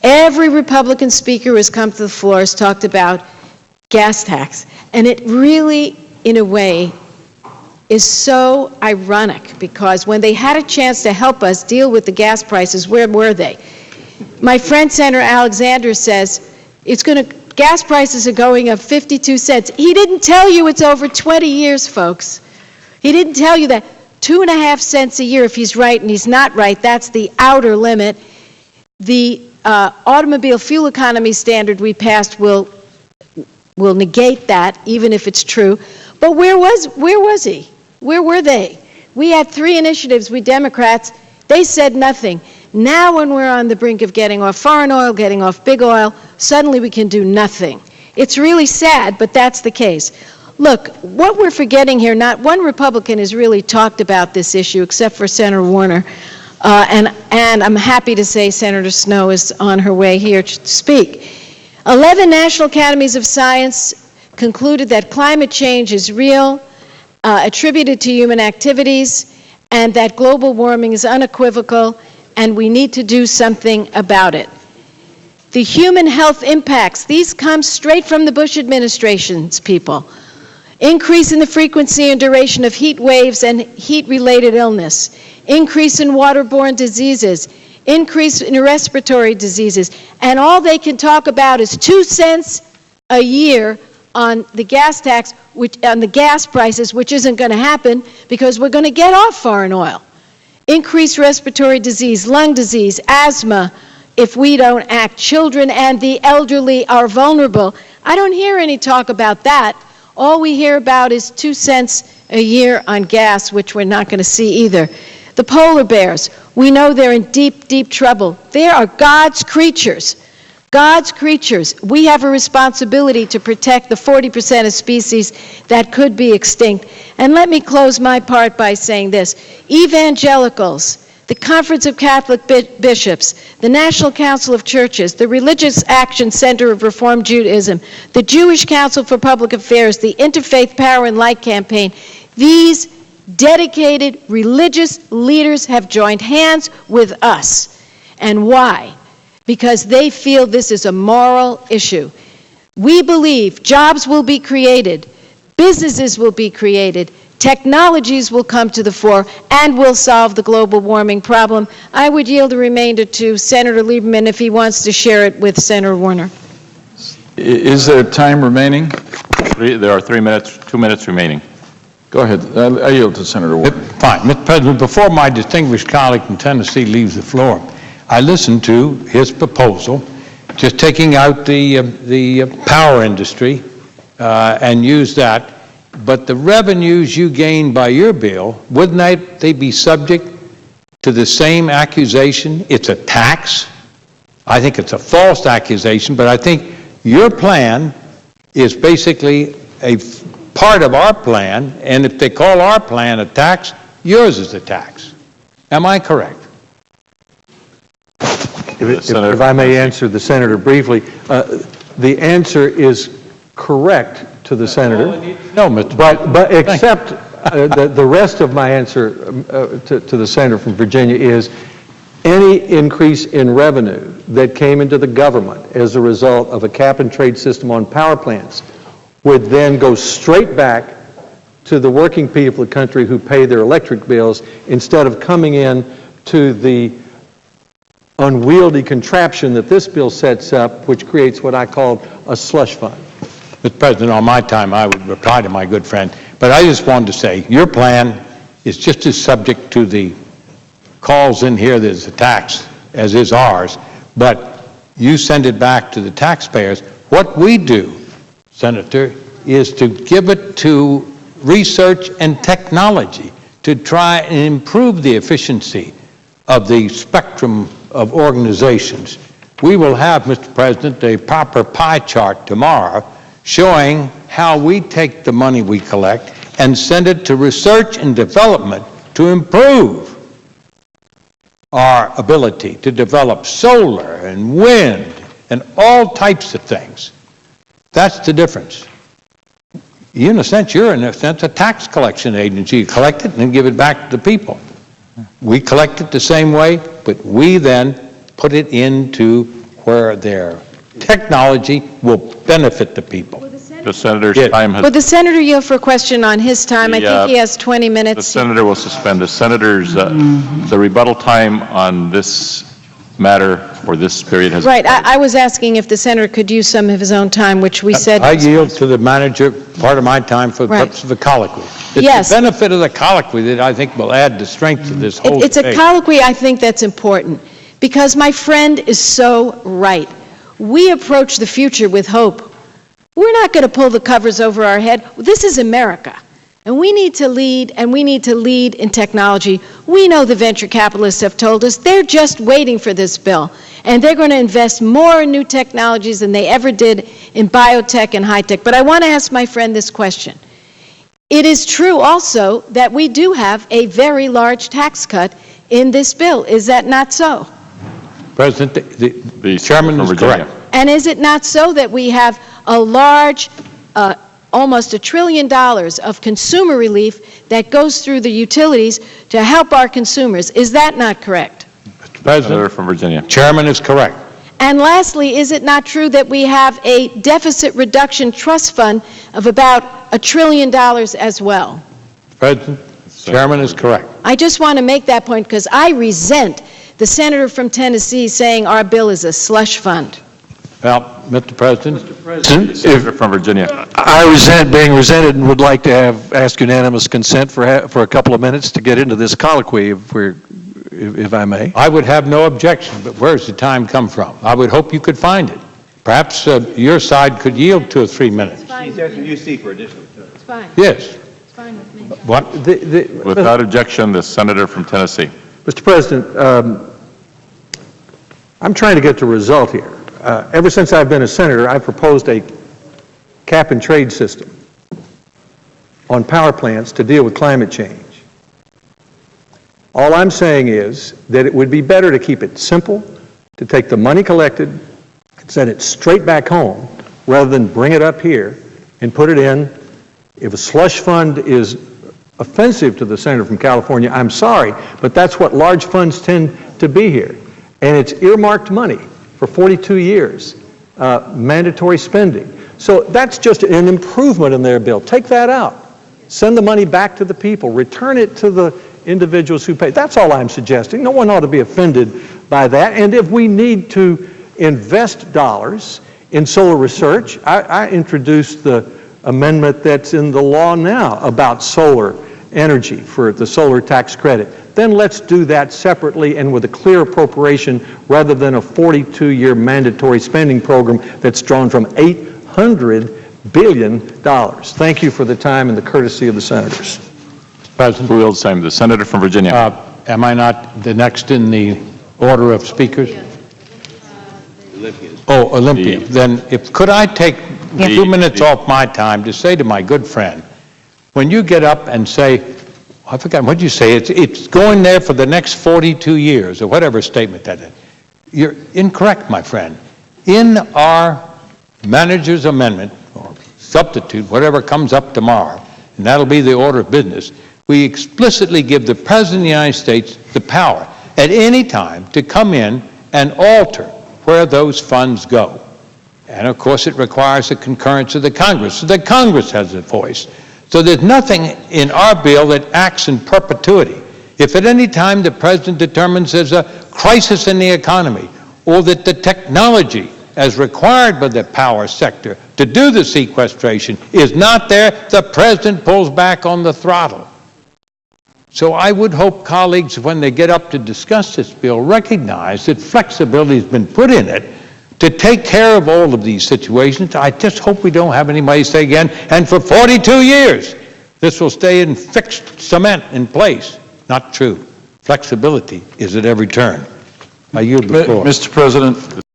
Every Republican speaker who has come to the floor has talked about gas tax. And it really, in a way, is so ironic, because when they had a chance to help us deal with the gas prices, where were they? My friend Senator Alexander says gas prices are going up 52 cents. He didn't tell you it's over 20 years, folks. He didn't tell you that. 2.5 cents a year, if he's right, and he's not right, that's the outer limit. The automobile fuel economy standard we passed will negate that, even if it's true. But where was he? Where were they? We had 3 initiatives, we Democrats. They said nothing. Now when we're on the brink of getting off foreign oil, getting off big oil, suddenly we can do nothing. It's really sad, but that's the case. Look, what we're forgetting here, not one Republican has really talked about this issue except for Senator Warner. And I'm happy to say Senator Snowe is on her way here to speak. 11 National Academies of Science concluded that climate change is real, attributed to human activities, and that global warming is unequivocal, and we need to do something about it. The human health impacts, these come straight from the Bush administration's people. Increase in the frequency and duration of heat waves and heat-related illness. Increase in waterborne diseases. Increase in respiratory diseases. And all they can talk about is 2 cents a year on the gas tax, on the gas prices, which isn't going to happen because we're going to get off foreign oil. Increased respiratory disease, lung disease, asthma, if we don't act. Children and the elderly are vulnerable. I don't hear any talk about that. All we hear about is 2 cents a year on gas, which we're not going to see either. The polar bears, we know they're in deep, deep trouble. They are God's creatures. God's creatures. We have a responsibility to protect the 40% of species that could be extinct. And let me close my part by saying this. Evangelicals, the Conference of Catholic Bishops, the National Council of Churches, the Religious Action Center of Reformed Judaism, the Jewish Council for Public Affairs, the Interfaith Power and Light Campaign, these dedicated religious leaders have joined hands with us. And why? Because they feel this is a moral issue. We believe jobs will be created, businesses will be created, technologies will come to the fore, and will solve the global warming problem. I would yield the remainder to Senator Lieberman if he wants to share it with Senator Warner. Is there time remaining? There are 2 minutes remaining. Go ahead. I yield to Senator Warner. Fine. Mr. President, before my distinguished colleague from Tennessee leaves the floor, I listened to his proposal, just taking out the power industry and use that. But the revenues you gain by your bill, wouldn't they be subject to the same accusation? It's a tax. I think it's a false accusation, but I think your plan is basically a part of our plan, and if they call our plan a tax, yours is a tax. Am I correct? If I may answer the senator briefly, the answer is correct to the senator. No, Mr. But except the rest of my answer to the senator from Virginia is any increase in revenue that came into the government as a result of a cap and trade system on power plants would then go straight back to the working people of the country who pay their electric bills instead of coming in to the unwieldy contraption that this bill sets up, which creates what I call a slush fund. Mr. President, on my time, I would reply to my good friend, but I just wanted to say your plan is just as subject to the calls in here that it's a tax as is ours, but you send it back to the taxpayers. What we do, Senator, is to give it to research and technology to try and improve the efficiency of the spectrum of organizations. We will have, Mr. President, a proper pie chart tomorrow showing how we take the money we collect and send it to research and development to improve our ability to develop solar and wind and all types of things. That's the difference. In a sense, you're in a sense a tax collection agency. You collect it and then give it back to the people. We collect it the same way, but we then put it into where their technology will benefit the people. The senator's Yeah. time has, Would the senator yield for a question on his time? I think he has 20 the minutes. senator will suspend. The senator's, the rebuttal time on this matter for this period has. Right, I was asking if the senator could use some of his own time, which we said. I yield to the manager part of my time for the Right. purpose of the colloquy. Yes. It's the benefit of the colloquy that I think will add the strength to this whole It's a debate. colloquy, I think, that's important, because my friend is so right. We approach the future with hope. We're not going to pull the covers over our head. This is America, and we need to lead, and we need to lead in technology. We know the venture capitalists have told us they're just waiting for this bill, and they're going to invest more in new technologies than they ever did in biotech and high-tech. But I want to ask my friend this question. It is true also that we do have a very large tax cut in this bill. Is that not so? President, the chairman from is Virginia. correct. And is it not so that we have a large, almost $1 trillion of consumer relief that goes through the utilities to help our consumers? Is that not correct? Senator President, from Virginia. chairman is correct. And lastly, is it not true that we have a deficit reduction trust fund of about $1 trillion as well? President, chairman is correct. I just want to make that point because I resent the senator from Tennessee saying our bill is a slush fund. Well, Mr. President, Senator from Virginia. I resent being resented and would like to ask unanimous consent for a couple of minutes to get into this colloquy, if I may. I would have no objection, but where's the time come from? I would hope you could find it. Perhaps your side could yield to 3 minutes. She's asking UC for additional time. It's fine. Yes. It's fine with me. What? Without objection, the senator from Tennessee. Mr. President, I'm trying to get to a result here. Ever since I've been a senator, I've proposed a cap-and-trade system on power plants to deal with climate change. All I'm saying is that it would be better to keep it simple, to take the money collected and send it straight back home, rather than bring it up here and put it in. If a slush fund is offensive to the senator from California, I'm sorry, but that's what large funds tend to be here. And it's earmarked money for 42 years, mandatory spending. So that's just an improvement in their bill. Take that out. Send the money back to the people. Return it to the individuals who pay. That's all I'm suggesting. No one ought to be offended by that. And if we need to invest dollars in solar research, I introduced the amendment that's in the law now about solar energy for the solar tax credit. Then let's do that separately and with a clear appropriation rather than a 42-year mandatory spending program that's drawn from $800 billion. Thank you for the time and the courtesy of the senators. President, Who wields time? The senator from Virginia. am I not the next in the order of speakers? Oh, Olympia. Then could I take 2 minutes off my time to say to my good friend, when you get up and say, I forgot, what did you say? It's going there for the next 42 years, or whatever statement that is. You're incorrect, my friend. In our manager's amendment, or substitute, whatever comes up tomorrow, and that'll be the order of business, we explicitly give the President of the United States the power at any time to come in and alter where those funds go. And of course, it requires the concurrence of the Congress, so that Congress has a voice. So there's nothing in our bill that acts in perpetuity. If at any time the President determines there's a crisis in the economy, or that the technology as required by the power sector to do the sequestration is not there, the President pulls back on the throttle. So I would hope colleagues, when they get up to discuss this bill, recognize that flexibility has been put in it to take care of all of these situations. I just hope we don't have anybody say again, and for 42 years, this will stay in fixed cement in place. Not true. Flexibility is at every turn. I yield the floor. Mr. President,